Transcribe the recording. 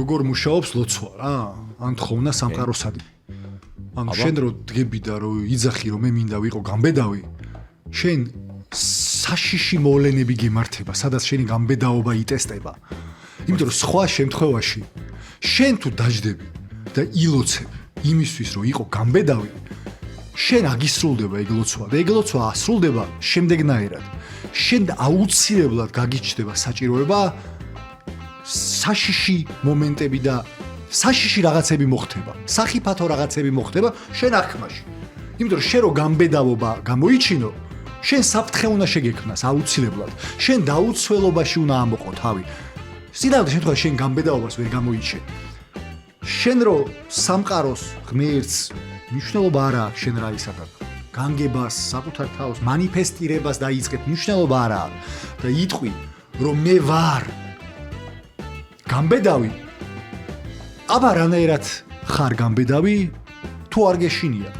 როგორ მუშაობს ლოცვა რა? ან თხოვნა სამყაროსადი. ანუ შენ რო დგები და რო იძახი რომ მე მინდა ვიყო გამბედავი, შენ საშიში მოვლენები გემართება, სადაც შენი გამბედაობა იტესტება. იმიტომ რომ სხვა შემთხვევაში შენ თუ დაждები და ილოცებ იმისთვის რომ იყო გამბედავი, შენ აგისრულდება ეგ ლოცვა და ეგ ლოცვა ასრულდება შემდეგნაირად. შენ აუცილებლად გაგიჩნდება საჭიროება საშიში მომენტები და საშიში რაღაცები მოხდება, სახიფათო რაღაცები მოხდება შენ აღქმაში. იმიტომ რომ შენ რო გამბედავობა გამოიჩინო, შენ საფრთხე უნდა შეგექმნას აუცილებლად. შენ დაუცველობაში უნდა ამოყო თავი. სინამდვილე შემთხვევაში შენ გამბედავობას ვერ გამოიჩენ. შენ რო სამყაროს ღმერთს მნიშვნელობა არა შენ რა ისახარ. განგებას, საკუთარ თავს, მანიფესტირებას დაიწყებ, მნიშვნელობა არა და იტყვი რომ მე ვარ გამბედავი. აბა რანაირად ხარ გამბედავი თუ არ გეშინია